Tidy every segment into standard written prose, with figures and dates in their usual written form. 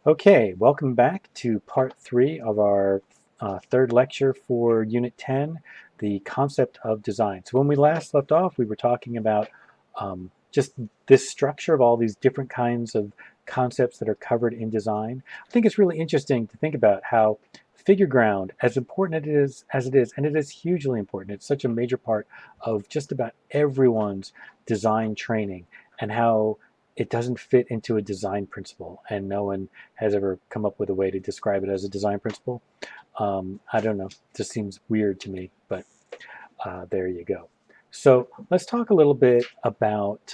Okay, welcome back to part 3 of our third lecture for Unit 10, the concept of design. So when we last left off, we were talking about just this structure of all these different kinds of concepts that are covered in design. I think it's really interesting to think about how figure ground, as important as it is, and it is hugely important. It's such a major part of just about everyone's design training, and how it doesn't fit into a design principle, and no one has ever come up with a way to describe it as a design principle. I don't know, it just seems weird to me, but there you go. So let's talk a little bit about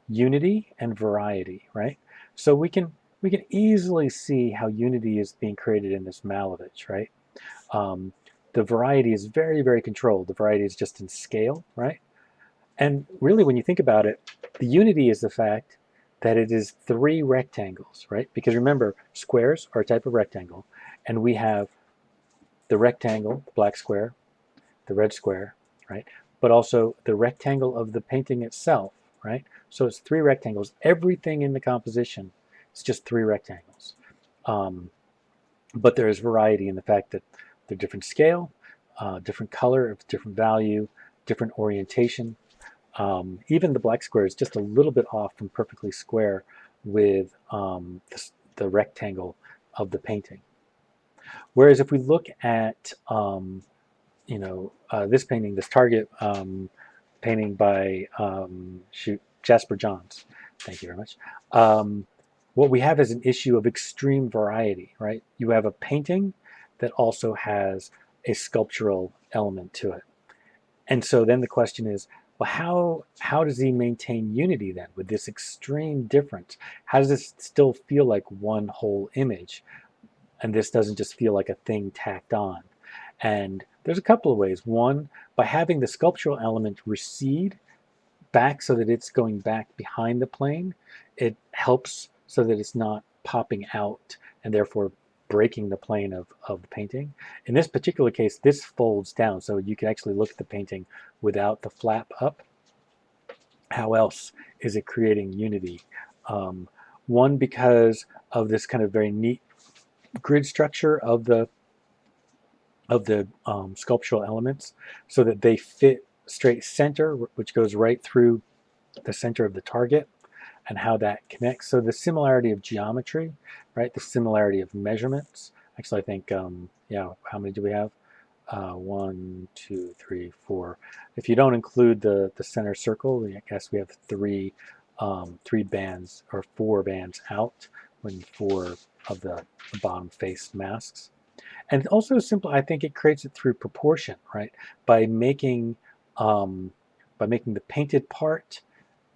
unity and variety, right? So we can easily see how unity is being created in this Malevich, right? Um, the variety is very, very controlled. The variety is just in scale, right? And really, when you think about it, the unity is the fact that it is 3 rectangles, right? Because remember, squares are a type of rectangle, and we have the rectangle, the black square, the red square, right? But also the rectangle of the painting itself, right? So it's 3 rectangles. Everything in the composition is just 3 rectangles. Um, but there is variety in the fact that they're different scale, different color, different value, different orientation. Even the black square is just a little bit off from perfectly square with the rectangle of the painting. Whereas if we look at, this painting, this Target painting by Jasper Johns, thank you very much. What we have is an issue of extreme variety, right? You have a painting that also has a sculptural element to it. And so then the question is, well, how does he maintain unity then with this extreme difference? How does this still feel like one whole image? And this doesn't just feel like a thing tacked on. And there's a couple of ways. One, by having the sculptural element recede back so that it's going back behind the plane, it helps so that it's not popping out and therefore breaking the plane of the painting. In this particular case, this folds down, so you can actually look at the painting without the flap up. How else is it creating unity? Um, One, because of this kind of very neat grid structure of the sculptural elements, so that they fit straight center, which goes right through the center of the target, and how that connects. So the similarity of geometry, right? The similarity of measurements. Actually, I think, yeah, how many do we have? 1, 2, 3, 4. If you don't include the center circle, I guess we have 3 bands or 4 bands out when 4 of the bottom face masks. And also simple, I think it creates it through proportion, right? By making um, by making the painted part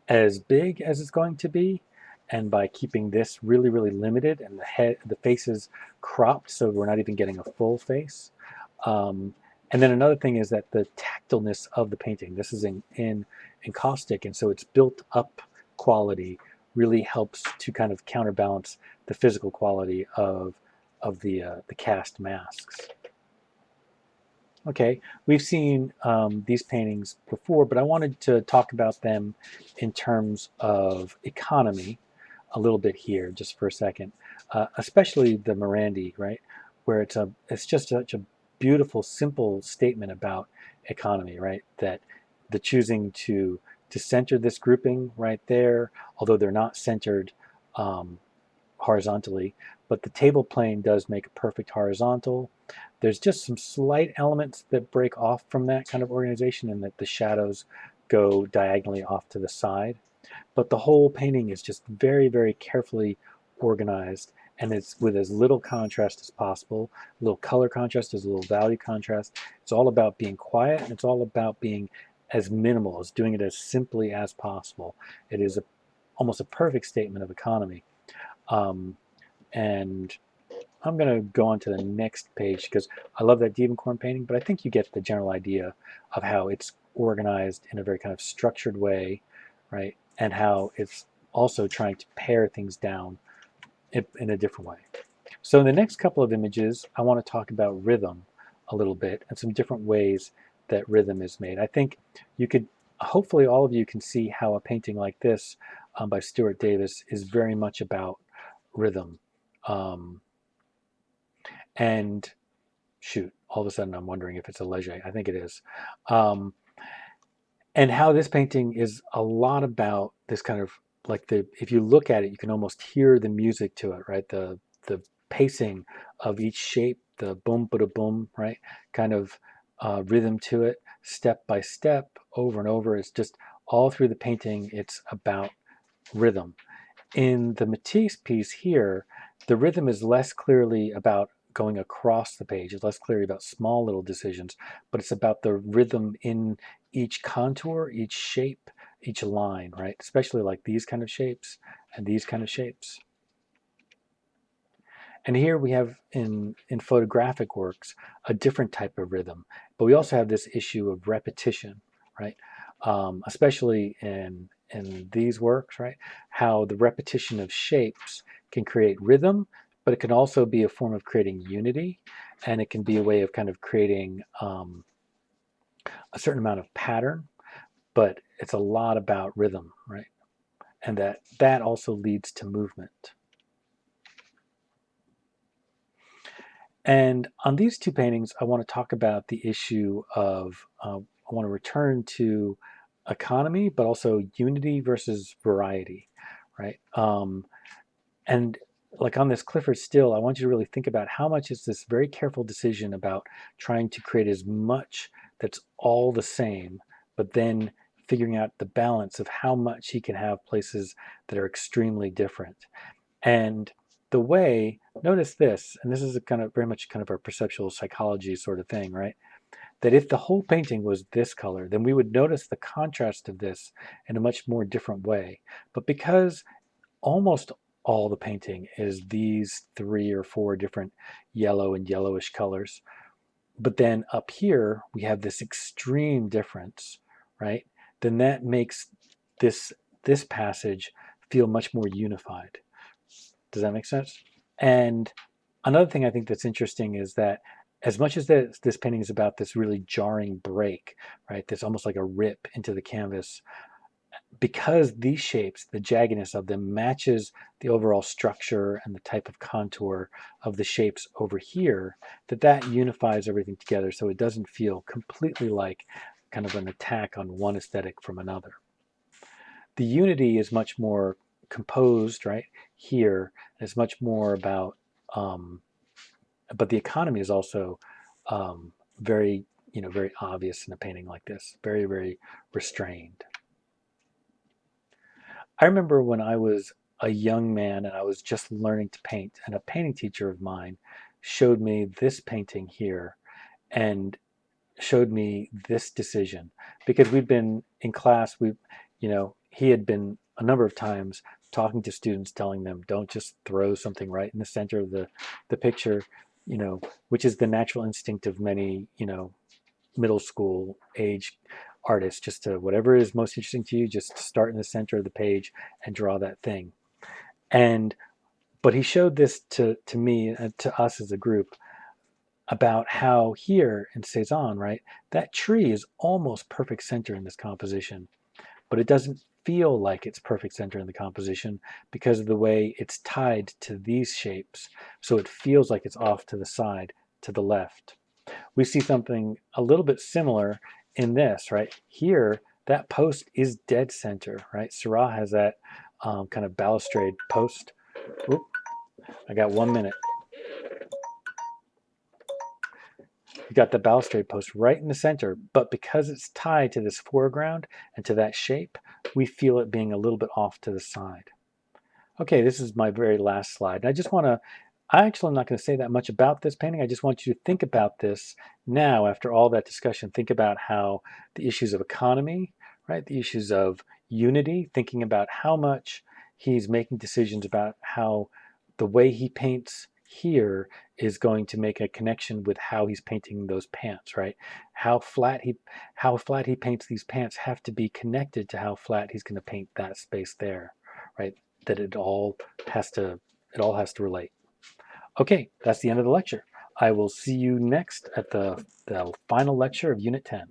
as big as it's going to be, and by keeping this really, really limited, and the face is cropped, so we're not even getting a full face. Um, and then another thing is that the tactileness of the painting. This is in encaustic, and so its built up quality really helps to kind of counterbalance the physical quality of the cast masks. Okay, we've seen these paintings before, but I wanted to talk about them in terms of economy a little bit here, just for a second, especially the Morandi, right, where it's just such a beautiful, simple statement about economy, right? That the choosing to center this grouping right there, although they're not centered um, horizontally, but the table plane does make a perfect horizontal. There's just some slight elements that break off from that kind of organization, and that the shadows go diagonally off to the side. But the whole painting is just very, very carefully organized, and it's with as little contrast as possible, a little color contrast, as a little value contrast. It's all about being quiet, and it's all about being as minimal, as doing it as simply as possible. It is almost a perfect statement of economy. Um, and I'm going to go on to the next page because I love that Diebenkorn painting, but I think you get the general idea of how it's organized in a very kind of structured way, right? And how it's also trying to pare things down in a different way. So in the next couple of images, I want to talk about rhythm a little bit and some different ways that rhythm is made. I think you could, hopefully all of you can see how a painting like this by Stuart Davis is very much about rhythm. Um, and shoot, all of a sudden I'm wondering if it's a Leger. I think it is. Um, and how this painting is a lot about this kind of like if you look at it, you can almost hear the music to it, right? The pacing of each shape, the boom, bada boom, right? Kind of rhythm to it, step by step, over and over. It's just all through the painting. It's about rhythm. In the Matisse piece here, the rhythm is less clearly about going across the page. It's less clearly about small little decisions, but it's about the rhythm in each contour, each shape, each line, right? Especially like these kind of shapes and these kind of shapes. And here we have in photographic works a different type of rhythm, but we also have this issue of repetition, right? Especially in these works, right? How the repetition of shapes can create rhythm, but it can also be a form of creating unity, and it can be a way of kind of creating a certain amount of pattern. But it's a lot about rhythm, right? And that also leads to movement. And on these two paintings, I want to talk about the issue of, I want to return to economy, but also unity versus variety, right? And like on this Clifford still, I want you to really think about how much is this very careful decision about trying to create as much that's all the same, but then figuring out the balance of how much he can have places that are extremely different. And the way, notice this, and this is a kind of very much kind of our perceptual psychology sort of thing, right? That if the whole painting was this color, then we would notice the contrast of this in a much more different way. But because almost all the painting is these 3 or 4 different yellow and yellowish colors, but then up here we have this extreme difference, right? Then that makes this passage feel much more unified. Does that make sense? And another thing I think that's interesting is that as much as this painting is about this really jarring break, right? That's almost like a rip into the canvas, because these shapes, the jaggedness of them matches the overall structure and the type of contour of the shapes over here, that unifies everything together so it doesn't feel completely like kind of an attack on one aesthetic from another. The unity is much more composed, right? Here, it's much more about, but the economy is also very, very obvious in a painting like this, very, very restrained. I remember when I was a young man and I was just learning to paint, and a painting teacher of mine showed me this painting here and showed me this decision, because we'd been in class, he had been a number of times talking to students, telling them, don't just throw something right in the center of the picture, which is the natural instinct of many, middle school age artists, just to whatever is most interesting to you, just start in the center of the page and draw that thing. And but he showed this to me and to us as a group about how here in Cezanne, right, that tree is almost perfect center in this composition, but it doesn't feel like it's perfect center in the composition because of the way it's tied to these shapes. So it feels like it's off to the side, to the left. We see something a little bit similar in this, right? Here, that post is dead center, right? Seurat has that kind of balustrade post. Oop, I got 1 minute. You got the balustrade post right in the center, but because it's tied to this foreground and to that shape, we feel it being a little bit off to the side. Okay, this is my very last slide. And I actually am not going to say that much about this painting. I just want you to think about this now after all that discussion. Think about how the issues of economy, right? The issues of unity, thinking about how much he's making decisions about how the way he paints here is going to make a connection with how he's painting those pants, right? How flat he paints these pants have to be connected to how flat he's going to paint that space there, right? That it all has to relate. Okay, that's the end of the lecture. I will see you next at the final lecture of Unit 10.